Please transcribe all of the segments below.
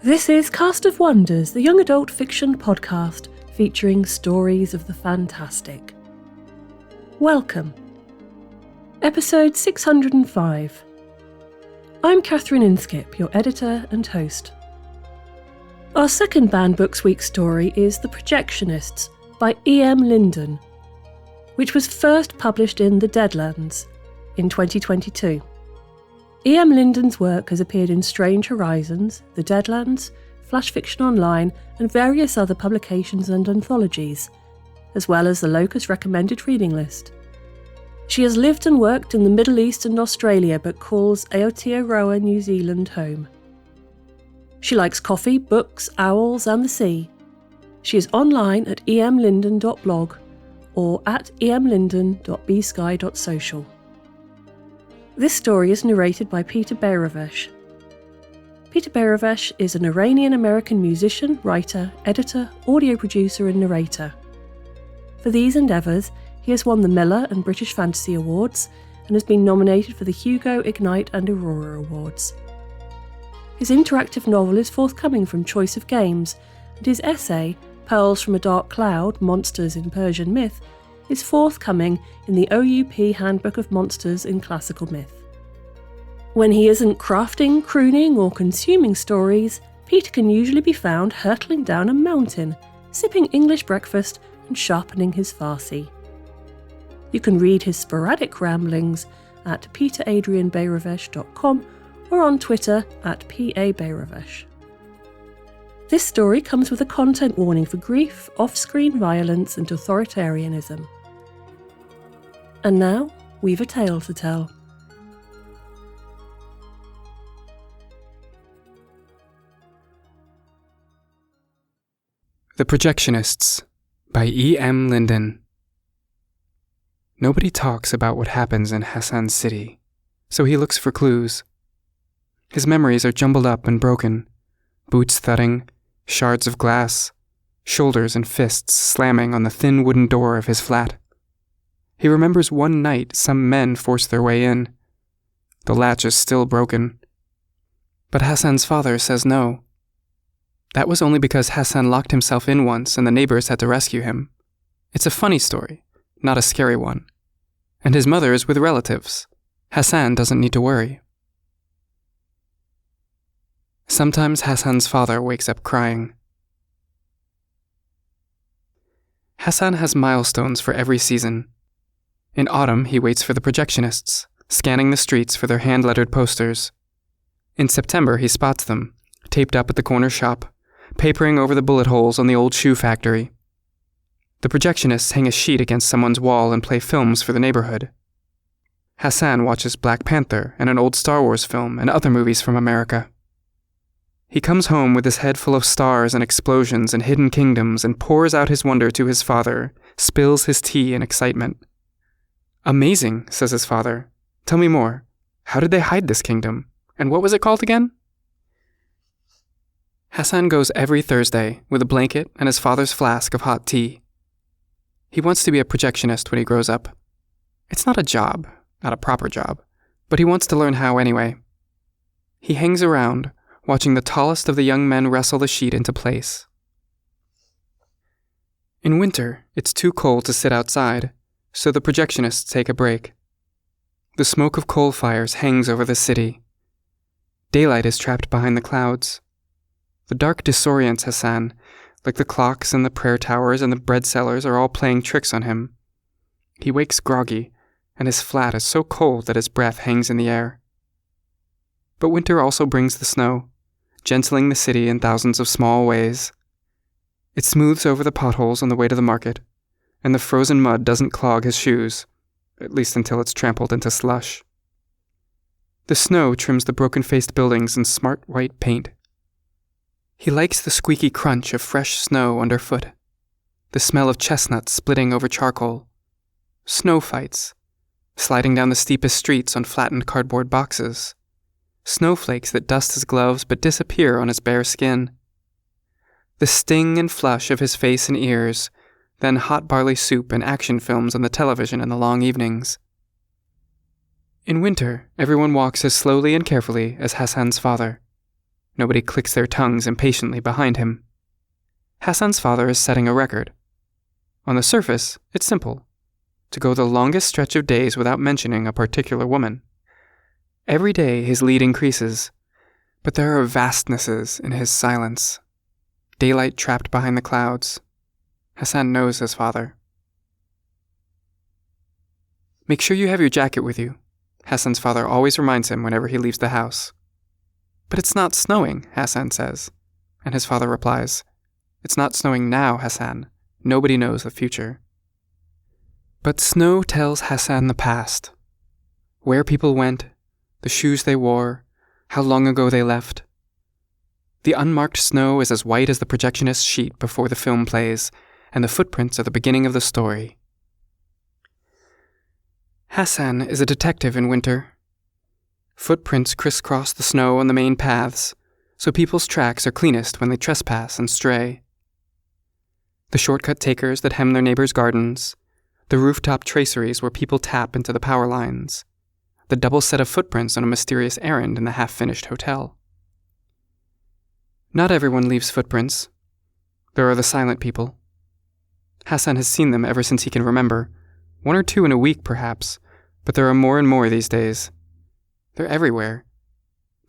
This is Cast of Wonders, the young adult fiction podcast featuring stories of the fantastic. Welcome. Episode 605. I'm Catherine Inskip, your editor and host. Our second Banned Books Week story is The Projectionists by E.M. Linden, which was first published in The Deadlands in 2022. E.M. Linden's work has appeared in Strange Horizons, The Deadlands, Flash Fiction Online, and various other publications and anthologies, as well as the Locus Recommended Reading List. She has lived and worked in the Middle East and Australia, but calls Aotearoa, New Zealand home. She likes coffee, books, owls, and the sea. She is online at emlinden.blog or at emlinden.bsky.social. This story is narrated by Peter Beirovesh. Peter Beirovesh is an Iranian-American musician, writer, editor, audio producer and narrator. For these endeavours, he has won the Miller and British Fantasy Awards and has been nominated for the Hugo, Ignite and Aurora Awards. His interactive novel is forthcoming from Choice of Games, and his essay, Pearls from a Dark Cloud, Monsters in Persian Myth, is forthcoming in the OUP Handbook of Monsters in Classical Myth. When he isn't crafting, crooning, or consuming stories, Peter can usually be found hurtling down a mountain, sipping English breakfast and sharpening his Farsi. You can read his sporadic ramblings at peteradrianbeirovesh.com or on Twitter at PABeirovesh. This story comes with a content warning for grief, off-screen violence and authoritarianism. And now, we've a tale to tell. The Projectionists by E.M. Linden. Nobody talks about what happens in Hassan's city, so he looks for clues. His memories are jumbled up and broken, boots thudding, shards of glass, shoulders and fists slamming on the thin wooden door of his flat. He remembers one night some men forced their way in. The latch is still broken. But Hassan's father says no. That was only because Hassan locked himself in once and the neighbors had to rescue him. It's a funny story, not a scary one. And his mother is with relatives. Hassan doesn't need to worry. Sometimes Hassan's father wakes up crying. Hassan has milestones for every season. In autumn, he waits for the Projectionists, scanning the streets for their hand-lettered posters. In September, he spots them, taped up at the corner shop, papering over the bullet holes on the old shoe factory. The Projectionists hang a sheet against someone's wall and play films for the neighborhood. Hassan watches Black Panther and an old Star Wars film and other movies from America. He comes home with his head full of stars and explosions and hidden kingdoms and pours out his wonder to his father, spills his tea in excitement. "Amazing," says his father. "Tell me more. How did they hide this kingdom? And what was it called again?" Hassan goes every Thursday with a blanket and his father's flask of hot tea. He wants to be a projectionist when he grows up. It's not a job, not a proper job, but he wants to learn how anyway. He hangs around, watching the tallest of the young men wrestle the sheet into place. In winter, it's too cold to sit outside, so the projectionists take a break. The smoke of coal fires hangs over the city. Daylight is trapped behind the clouds. The dark disorients Hassan, like the clocks and the prayer towers and the bread sellers are all playing tricks on him. He wakes groggy, and his flat is so cold that his breath hangs in the air. But winter also brings the snow, gentling the city in thousands of small ways. It smooths over the potholes on the way to the market, and the frozen mud doesn't clog his shoes, at least until it's trampled into slush. The snow trims the broken-faced buildings in smart white paint. He likes the squeaky crunch of fresh snow underfoot, the smell of chestnuts splitting over charcoal, snow fights, sliding down the steepest streets on flattened cardboard boxes, snowflakes that dust his gloves but disappear on his bare skin, the sting and flush of his face and ears, then hot barley soup and action films on the television in the long evenings. In winter, everyone walks as slowly and carefully as Hassan's father. Nobody clicks their tongues impatiently behind him. Hassan's father is setting a record. On the surface, it's simple: to go the longest stretch of days without mentioning a particular woman. Every day his lead increases, but there are vastnesses in his silence. Daylight trapped behind the clouds. Hassan knows his father. "Make sure you have your jacket with you," Hassan's father always reminds him whenever he leaves the house. "But it's not snowing," Hassan says, and his father replies, "It's not snowing now, Hassan. Nobody knows the future." But snow tells Hassan the past. Where people went, the shoes they wore, how long ago they left. The unmarked snow is as white as the projectionist sheet before the film plays, and the footprints are the beginning of the story. Hassan is a detective in winter. Footprints crisscross the snow on the main paths, so people's tracks are cleanest when they trespass and stray. The shortcut takers that hem their neighbors' gardens, the rooftop traceries where people tap into the power lines, the double set of footprints on a mysterious errand in the half-finished hotel. Not everyone leaves footprints. There are the silent people. Hassan has seen them ever since he can remember, 1 or 2 in a week perhaps, but there are more and more these days. They're everywhere,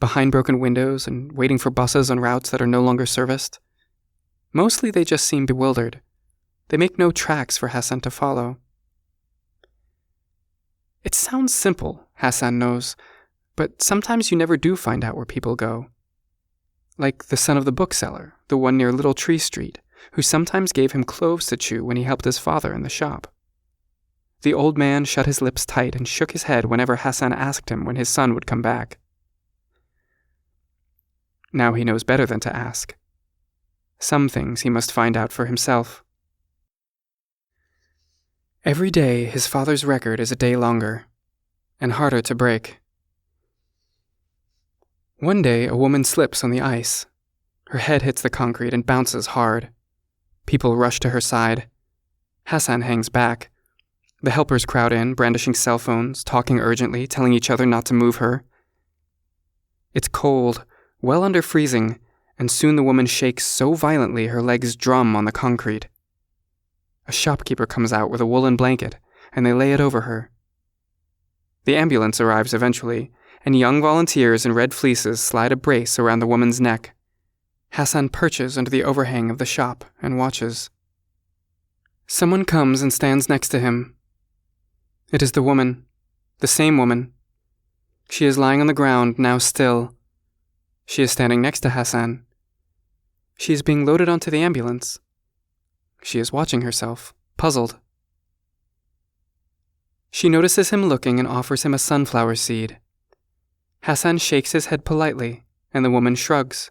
behind broken windows and waiting for buses on routes that are no longer serviced. Mostly they just seem bewildered. They make no tracks for Hassan to follow. It sounds simple, Hassan knows, but sometimes you never do find out where people go. Like the son of the bookseller, the one near Little Tree Street, who sometimes gave him cloves to chew when he helped his father in the shop. The old man shut his lips tight and shook his head whenever Hassan asked him when his son would come back. Now he knows better than to ask. Some things he must find out for himself. Every day his father's record is a day longer, and harder to break. One day a woman slips on the ice. Her head hits the concrete and bounces hard. People rush to her side. Hassan hangs back. The helpers crowd in, brandishing cell phones, talking urgently, telling each other not to move her. It's cold, well under freezing, and soon the woman shakes so violently her legs drum on the concrete. A shopkeeper comes out with a woolen blanket, and they lay it over her. The ambulance arrives eventually, and young volunteers in red fleeces slide a brace around the woman's neck. Hassan perches under the overhang of the shop and watches. Someone comes and stands next to him. It is the woman, the same woman. She is lying on the ground, now still. She is standing next to Hassan. She is being loaded onto the ambulance. She is watching herself, puzzled. She notices him looking and offers him a sunflower seed. Hassan shakes his head politely, and the woman shrugs.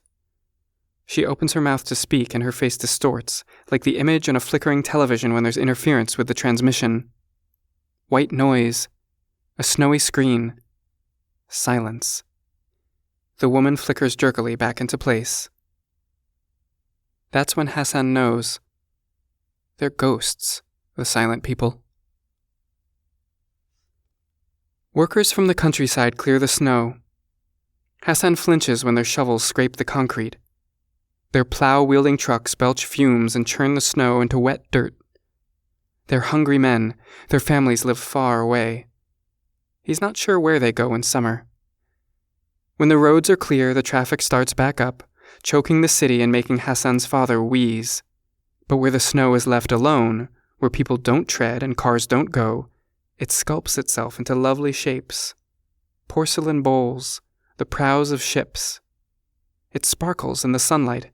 She opens her mouth to speak, and her face distorts, like the image on a flickering television when there's interference with the transmission. White noise, a snowy screen, silence. The woman flickers jerkily back into place. That's when Hassan knows. They're ghosts, the silent people. Workers from the countryside clear the snow. Hassan flinches when their shovels scrape the concrete. Their plow-wielding trucks belch fumes and churn the snow into wet dirt. They're hungry men. Their families live far away. He's not sure where they go in summer. When the roads are clear, the traffic starts back up, choking the city and making Hassan's father wheeze. But where the snow is left alone, where people don't tread and cars don't go, it sculpts itself into lovely shapes. Porcelain bowls, the prows of ships. It sparkles in the sunlight,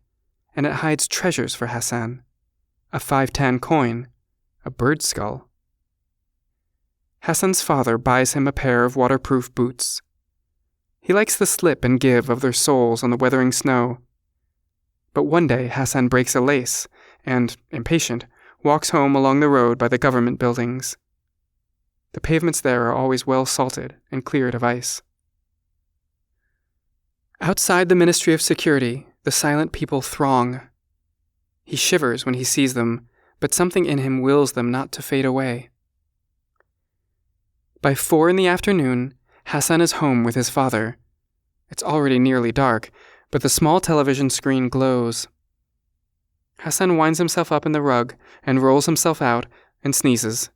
and it hides treasures for Hassan. A 5-tan coin, a bird skull. Hassan's father buys him a pair of waterproof boots. He likes the slip and give of their soles on the weathering snow. But one day Hassan breaks a lace and, impatient, walks home along the road by the government buildings. The pavements there are always well salted and cleared of ice. Outside the Ministry of Security, the silent people throng. He shivers when he sees them, but something in him wills them not to fade away. By 4 p.m, Hassan is home with his father. It's already nearly dark, but the small television screen glows. Hassan winds himself up in the rug and rolls himself out and sneezes.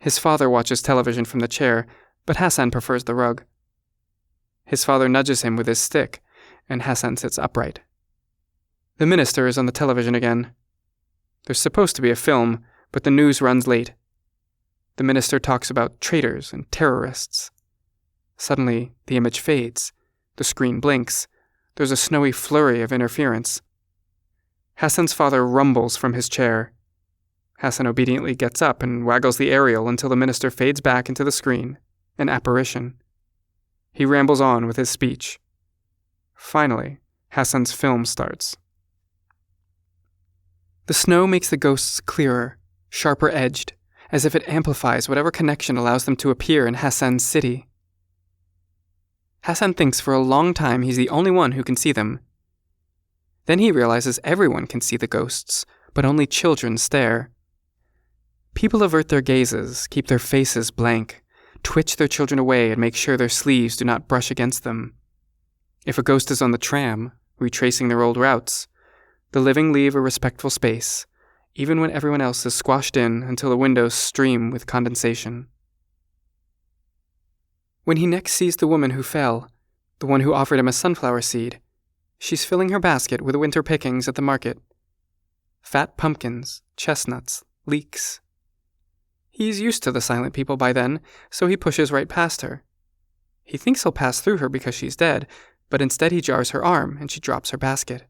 His father watches television from the chair, but Hassan prefers the rug. His father nudges him with his stick, and Hassan sits upright. The minister is on the television again. There's supposed to be a film, but the news runs late. The minister talks about traitors and terrorists. Suddenly, the image fades. The screen blinks. There's a snowy flurry of interference. Hassan's father rumbles from his chair. Hassan obediently gets up and waggles the aerial until the minister fades back into the screen, an apparition. He rambles on with his speech. Finally, Hassan's film starts. The snow makes the ghosts clearer, sharper edged, as if it amplifies whatever connection allows them to appear in Hassan's city. Hassan thinks for a long time he's the only one who can see them. Then he realizes everyone can see the ghosts, but only children stare. People avert their gazes, keep their faces blank, twitch their children away and make sure their sleeves do not brush against them. If a ghost is on the tram, retracing their old routes, the living leave a respectful space, even when everyone else is squashed in until the windows stream with condensation. When he next sees the woman who fell, the one who offered him a sunflower seed, she's filling her basket with winter pickings at the market. Fat pumpkins, chestnuts, leeks. He's used to the silent people by then, so he pushes right past her. He thinks he'll pass through her because she's dead, but instead he jars her arm and she drops her basket.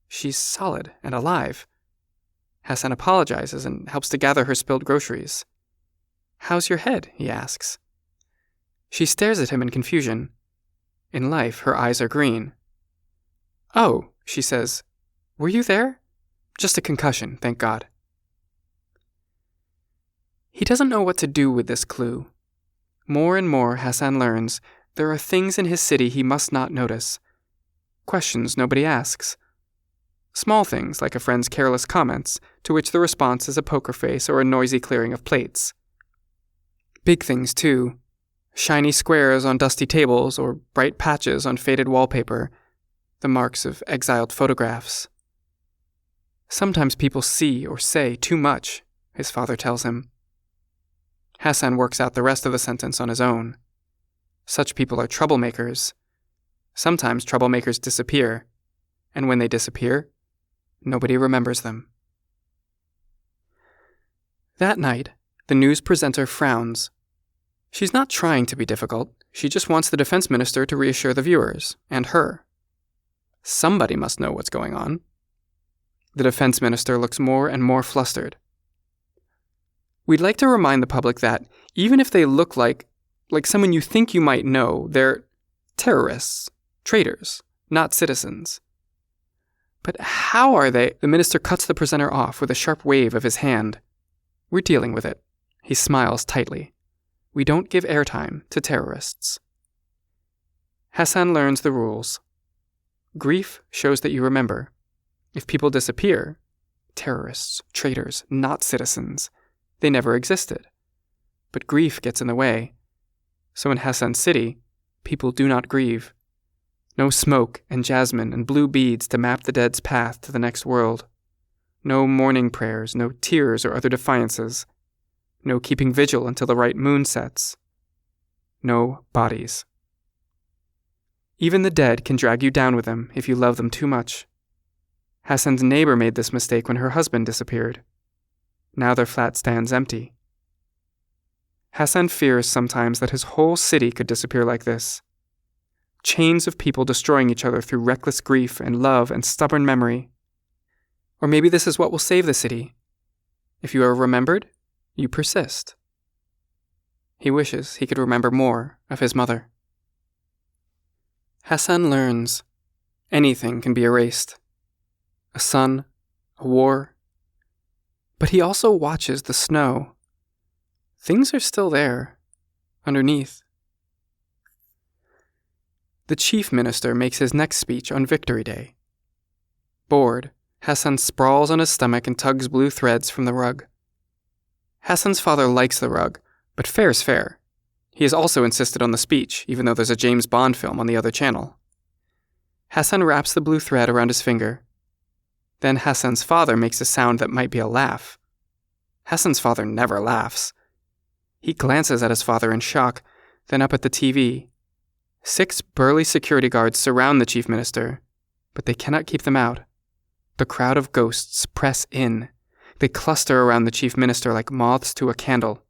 She's solid and alive. Hassan apologizes and helps to gather her spilled groceries. "How's your head?" he asks. She stares at him in confusion. In life, her eyes are green. "Oh," she says. "Were you there?" "Just a concussion, thank God." He doesn't know what to do with this clue. More and more, Hassan learns there are things in his city he must not notice. Questions nobody asks. Small things like a friend's careless comments, to which the response is a poker face or a noisy clearing of plates. Big things, too. Shiny squares on dusty tables or bright patches on faded wallpaper, the marks of exiled photographs. Sometimes people see or say too much, his father tells him. Hassan works out the rest of the sentence on his own. Such people are troublemakers. Sometimes troublemakers disappear, and when they disappear, nobody remembers them. That night, the news presenter frowns. She's not trying to be difficult. She just wants the defense minister to reassure the viewers, and her. Somebody must know what's going on. The defense minister looks more and more flustered. We'd like to remind the public that, even if they look like someone you think you might know, they're terrorists, traitors, not citizens. But how are they? The minister cuts the presenter off with a sharp wave of his hand. We're dealing with it. He smiles tightly. We don't give airtime to terrorists. Hassan learns the rules. Grief shows that you remember. If people disappear, terrorists, traitors, not citizens, they never existed. But grief gets in the way. So in Hassan's city, people do not grieve. No smoke and jasmine and blue beads to map the dead's path to the next world. No mourning prayers, no tears or other defiances. No keeping vigil until the right moon sets. No bodies. Even the dead can drag you down with them if you love them too much. Hassan's neighbor made this mistake when her husband disappeared. Now their flat stands empty. Hassan fears sometimes that his whole city could disappear like this. Chains of people destroying each other through reckless grief and love and stubborn memory. Or maybe this is what will save the city. If you are remembered, you persist. He wishes he could remember more of his mother. Hassan learns anything can be erased. A sun, a war. But he also watches the snow. Things are still there, underneath. The chief minister makes his next speech on Victory Day. Bored, Hassan sprawls on his stomach and tugs blue threads from the rug. Hassan's father likes the rug, but fair's fair. He has also insisted on the speech, even though there's a James Bond film on the other channel. Hassan wraps the blue thread around his finger. Then Hassan's father makes a sound that might be a laugh. Hassan's father never laughs. He glances at his father in shock, then up at the TV. 6 burly security guards surround the chief minister, but they cannot keep them out. The crowd of ghosts press in. They cluster around the chief minister like moths to a candle.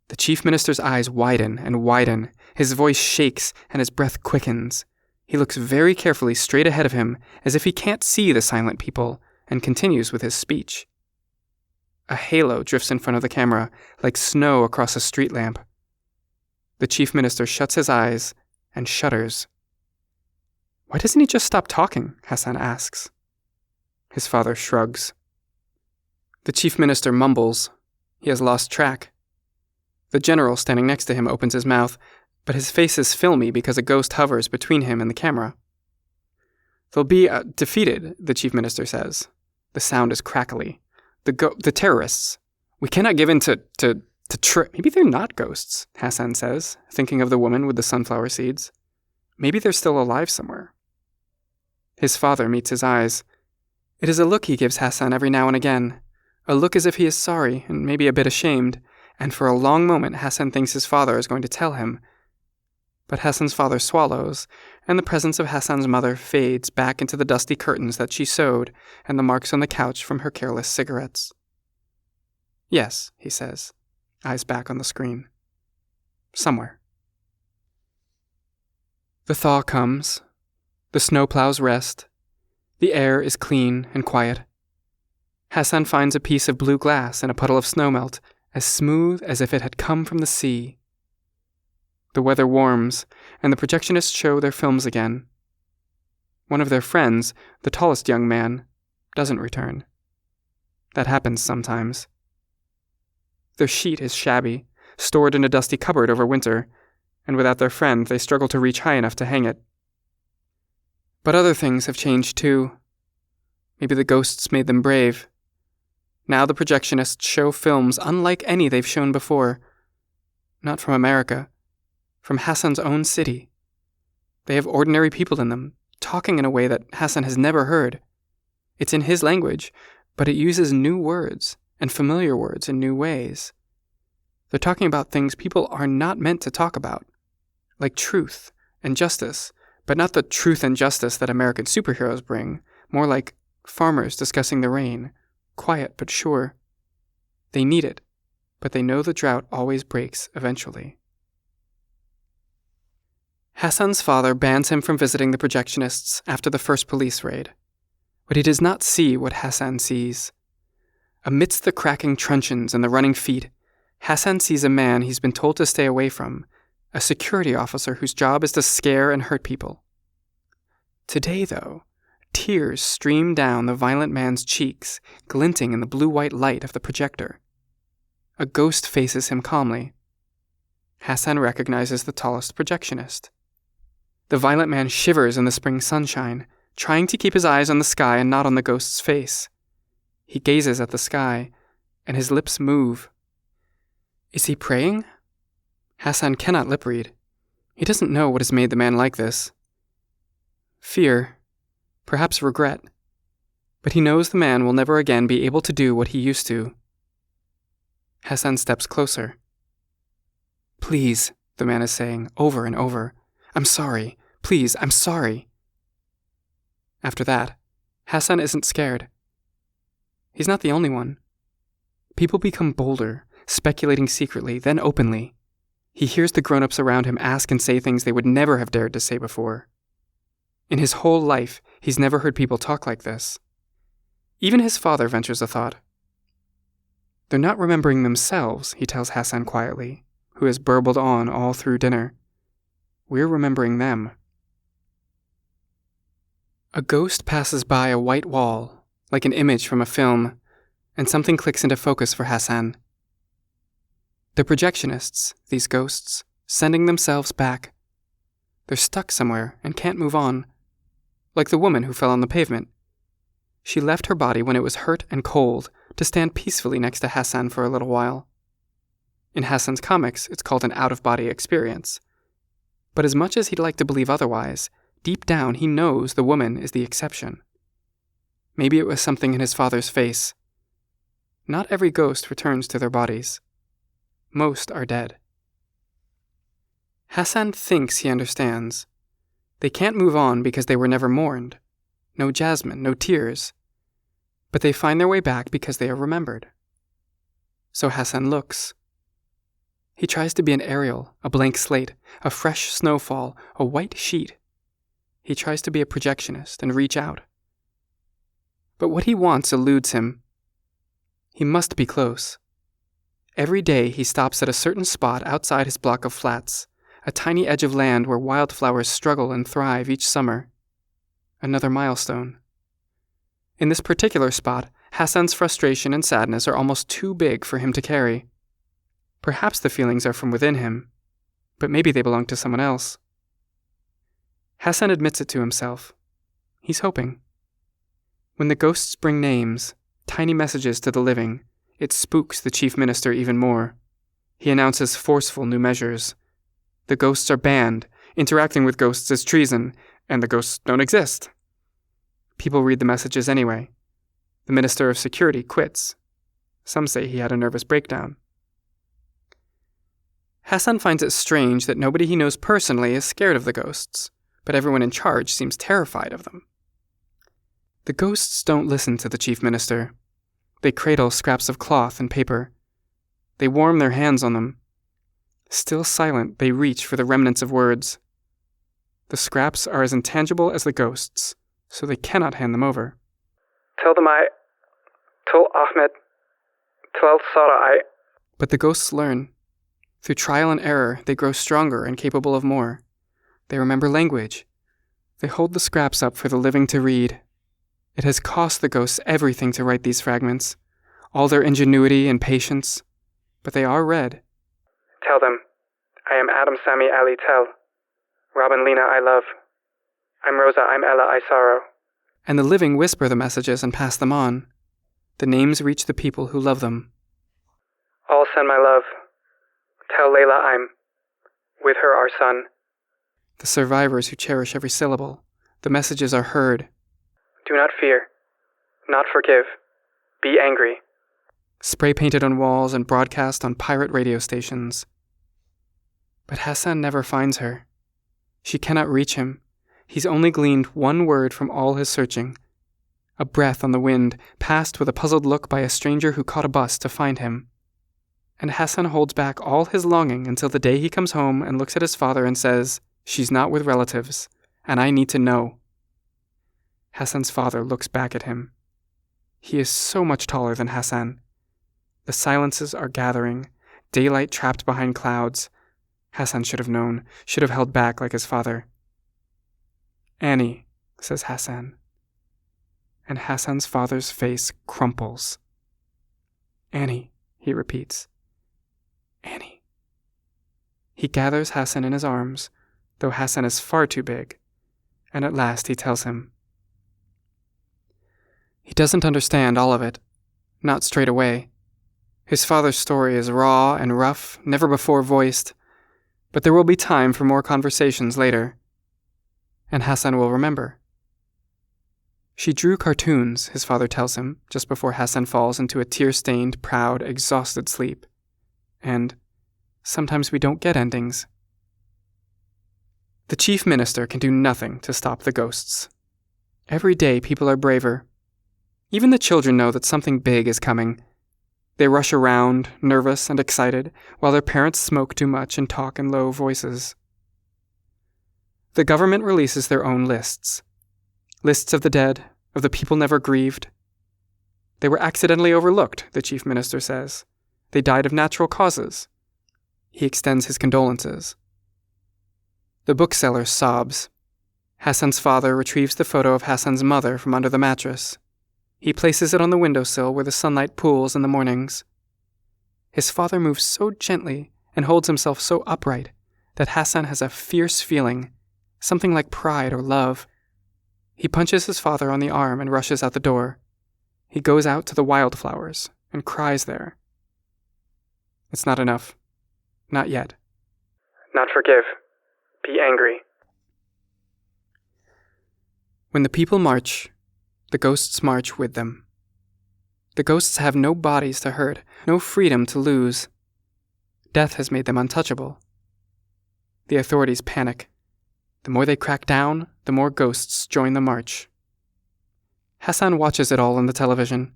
The chief minister's eyes widen and widen. His voice shakes and his breath quickens. He looks very carefully straight ahead of him, as if he can't see the silent people, and continues with his speech. A halo drifts in front of the camera, like snow across a street lamp. The chief minister shuts his eyes and shudders. "Why doesn't he just stop talking?" Hassan asks. His father shrugs. The chief minister mumbles. He has lost track. The general standing next to him opens his mouth, but his face is filmy because a ghost hovers between him and the camera. "They'll be defeated," the chief minister says. The sound is crackly. The terrorists. We cannot give in to Maybe they're not ghosts, Hassan says, thinking of the woman with the sunflower seeds. Maybe they're still alive somewhere. His father meets his eyes. It is a look he gives Hassan every now and again, a look as if he is sorry and maybe a bit ashamed, and for a long moment Hassan thinks his father is going to tell him. But Hassan's father swallows, and the presence of Hassan's mother fades back into the dusty curtains that she sewed and the marks on the couch from her careless cigarettes. "Yes," he says, eyes back on the screen. "Somewhere." The thaw comes. The snowplows rest. The air is clean and quiet. Hassan finds a piece of blue glass in a puddle of snowmelt, as smooth as if it had come from the sea. The weather warms, and the projectionists show their films again. One of their friends, the tallest young man, doesn't return. That happens sometimes. Their sheet is shabby, stored in a dusty cupboard over winter, and without their friend they struggle to reach high enough to hang it. But other things have changed too. Maybe the ghosts made them brave. Now the projectionists show films unlike any they've shown before. Not from America. From Hassan's own city. They have ordinary people in them, talking in a way that Hassan has never heard. It's in his language, but it uses new words and familiar words in new ways. They're talking about things people are not meant to talk about, like truth and justice, but not the truth and justice that American superheroes bring, more like farmers discussing the rain, quiet but sure. They need it, but they know the drought always breaks eventually. Hassan's father bans him from visiting the projectionists after the first police raid. But he does not see what Hassan sees. Amidst the cracking truncheons and the running feet, Hassan sees a man he's been told to stay away from, a security officer whose job is to scare and hurt people. Today, though, tears stream down the violent man's cheeks, glinting in the blue-white light of the projector. A ghost faces him calmly. Hassan recognizes the tallest projectionist. The violent man shivers in the spring sunshine, trying to keep his eyes on the sky and not on the ghost's face. He gazes at the sky, and his lips move. Is he praying? Hassan cannot lip read. He doesn't know what has made the man like this. Fear, perhaps regret, but he knows the man will never again be able to do what he used to. Hassan steps closer. "Please," the man is saying, over and over. "I'm sorry. Please, I'm sorry." After that, Hassan isn't scared. He's not the only one. People become bolder, speculating secretly, then openly. He hears the grown-ups around him ask and say things they would never have dared to say before. In his whole life, he's never heard people talk like this. Even his father ventures a thought. They're not remembering themselves, he tells Hassan quietly, who has burbled on all through dinner. We're remembering them. A ghost passes by a white wall, like an image from a film, and something clicks into focus for Hassan. The projectionists, these ghosts, sending themselves back. They're stuck somewhere and can't move on, like the woman who fell on the pavement. She left her body when it was hurt and cold to stand peacefully next to Hassan for a little while. In Hassan's comics, it's called an out-of-body experience. But as much as he'd like to believe otherwise, Deep down, he knows the woman is the exception. Maybe it was something in his father's face. Not every ghost returns to their bodies. Most are dead. Hassan thinks he understands. They can't move on because they were never mourned. No jasmine, no tears. But they find their way back because they are remembered. So Hassan looks. He tries to be an aerial, a blank slate, a fresh snowfall, a white sheet. He tries to be a projectionist and reach out. But what he wants eludes him. He must be close. Every day he stops at a certain spot outside his block of flats, a tiny edge of land where wildflowers struggle and thrive each summer. Another milestone. In this particular spot, Hassan's frustration and sadness are almost too big for him to carry. Perhaps the feelings are from within him, but maybe they belong to someone else. Hassan admits it to himself. He's hoping. When the ghosts bring names, tiny messages to the living, it spooks the chief minister even more. He announces forceful new measures. The ghosts are banned. Interacting with ghosts is treason, and the ghosts don't exist. People read the messages anyway. The Minister of Security quits. Some say he had a nervous breakdown. Hassan finds it strange that nobody he knows personally is scared of the ghosts, but everyone in charge seems terrified of them. The ghosts don't listen to the chief minister. They cradle scraps of cloth and paper. They warm their hands on them. Still silent, they reach for the remnants of words. The scraps are as intangible as the ghosts, so they cannot hand them over. Tell them Tell Ahmed. Tell Sarah But the ghosts learn. Through trial and error, they grow stronger and capable of more. They remember language. They hold the scraps up for the living to read. It has cost the ghosts everything to write these fragments, all their ingenuity and patience, but they are read. Tell them, I am Adam Sami Ali Tell. Robin Lena I love. I'm Rosa, I'm Ella I sorrow. And the living whisper the messages and pass them on. The names reach the people who love them. All send my love. Tell Layla I'm with her our son. The survivors who cherish every syllable. The messages are heard. Do not fear. Not forgive. Be angry. Spray painted on walls and broadcast on pirate radio stations. But Hassan never finds her. She cannot reach him. He's only gleaned one word from all his searching. A breath on the wind, passed with a puzzled look by a stranger who caught a bus to find him. And Hassan holds back all his longing until the day he comes home and looks at his father and says, "She's not with relatives, and I need to know." Hassan's father looks back at him. He is so much taller than Hassan. The silences are gathering, daylight trapped behind clouds. Hassan should have known, should have held back like his father. "Annie," says Hassan. And Hassan's father's face crumples. "Annie," he repeats. "Annie." He gathers Hassan in his arms, though Hassan is far too big, and at last he tells him. He doesn't understand all of it, not straight away. His father's story is raw and rough, never before voiced, but there will be time for more conversations later. And Hassan will remember. She drew cartoons, his father tells him, just before Hassan falls into a tear-stained, proud, exhausted sleep. And sometimes we don't get endings. The chief minister can do nothing to stop the ghosts. Every day people are braver. Even the children know that something big is coming. They rush around, nervous and excited, while their parents smoke too much and talk in low voices. The government releases their own lists. Lists of the dead, of the people never grieved. They were accidentally overlooked, the chief minister says. They died of natural causes. He extends his condolences. The bookseller sobs. Hassan's father retrieves the photo of Hassan's mother from under the mattress. He places it on the windowsill where the sunlight pools in the mornings. His father moves so gently and holds himself so upright that Hassan has a fierce feeling, something like pride or love. He punches his father on the arm and rushes out the door. He goes out to the wildflowers and cries there. It's not enough. Not yet. Not forgive. Be angry. When the people march, the ghosts march with them. The ghosts have no bodies to hurt, no freedom to lose. Death has made them untouchable. The authorities panic. The more they crack down, the more ghosts join the march. Hassan watches it all on the television.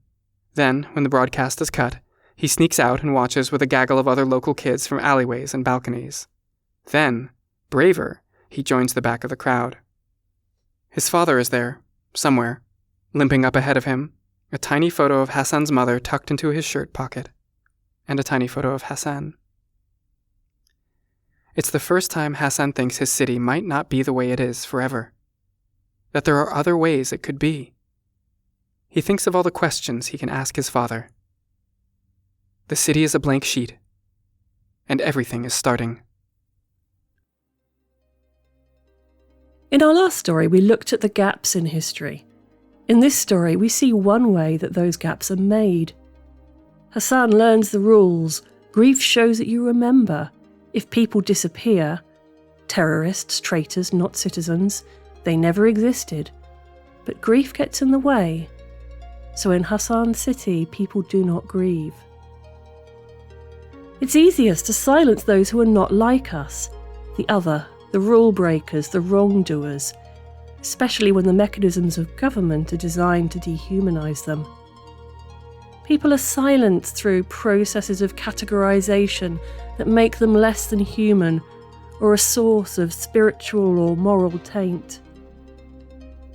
Then, when the broadcast is cut, he sneaks out and watches with a gaggle of other local kids from alleyways and balconies. Then, braver, he joins the back of the crowd. His father is there, somewhere, limping up ahead of him, a tiny photo of Hassan's mother tucked into his shirt pocket, and a tiny photo of Hassan. It's the first time Hassan thinks his city might not be the way it is forever, that there are other ways it could be. He thinks of all the questions he can ask his father. The city is a blank sheet, and everything is starting. In our last story, we looked at the gaps in history. In this story, we see one way that those gaps are made. Hassan learns the rules. Grief shows that you remember. If people disappear, terrorists, traitors, not citizens, they never existed. But grief gets in the way. So in Hassan's city, people do not grieve. It's easiest to silence those who are not like us, the other, the rule breakers, the wrongdoers, especially when the mechanisms of government are designed to dehumanize them. People are silenced through processes of categorization that make them less than human or a source of spiritual or moral taint.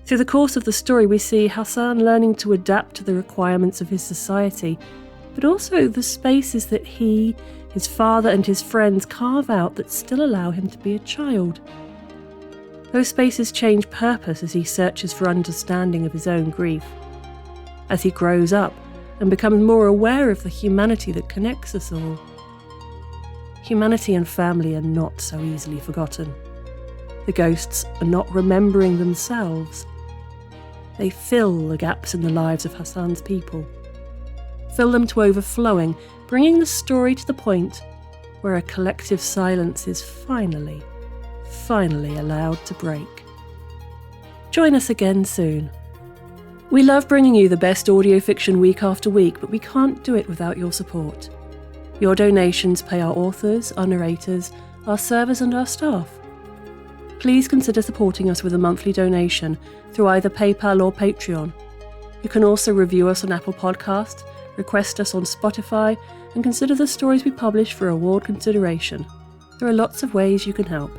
Through the course of the story, we see Hassan learning to adapt to the requirements of his society, but also the spaces that he, his father and his friends carve out that still allow him to be a child. Those spaces change purpose as he searches for understanding of his own grief. As he grows up and becomes more aware of the humanity that connects us all. Humanity and family are not so easily forgotten. The ghosts are not remembering themselves. They fill the gaps in the lives of Hassan's people. Fill them to overflowing, bringing the story to the point where a collective silence is finally allowed to break. Join us again soon. We love bringing you the best audio fiction week after week, but we can't do it without your support. Your donations pay our authors, our narrators, our servers and our staff. Please consider supporting us with a monthly donation through either PayPal or Patreon. You can also review us on Apple Podcasts, request us on Spotify, and consider the stories we publish for award consideration. There are lots of ways you can help.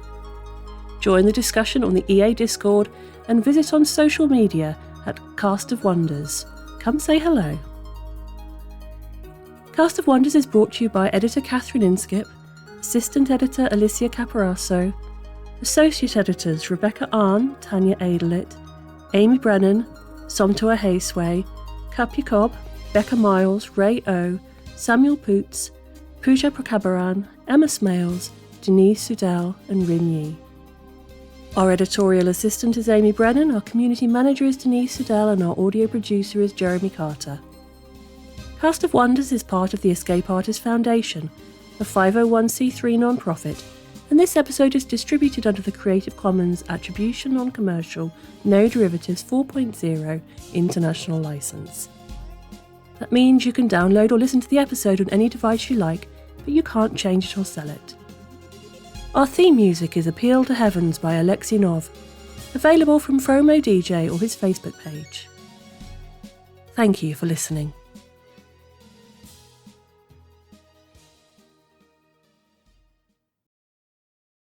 Join the discussion on the EA Discord and visit on social media at Cast of Wonders. Come say hello. Cast of Wonders is brought to you by editor Catherine Inskip, assistant editor Alicia Caparasso, associate editors Rebecca Arn, Tanya Adelit, Amy Brennan, Somtoa Haysway, Cup Yacob, Becca Miles, Ray O, Samuel Poots, Pooja Prakabaran, Emma Smales, Denise Sudell and Rin Yi. Our editorial assistant is Amy Brennan, our community manager is Denise Sudell, and our audio producer is Jeremy Carter. Cast of Wonders is part of the Escape Artists Foundation, a 501c3 non-profit, and this episode is distributed under the Creative Commons Attribution Non-Commercial No Derivatives 4.0 International License. That means you can download or listen to the episode on any device you like, but you can't change it or sell it. Our theme music is Appeal to Heavens by Alexei Nov, available from Fromo DJ or his Facebook page. Thank you for listening.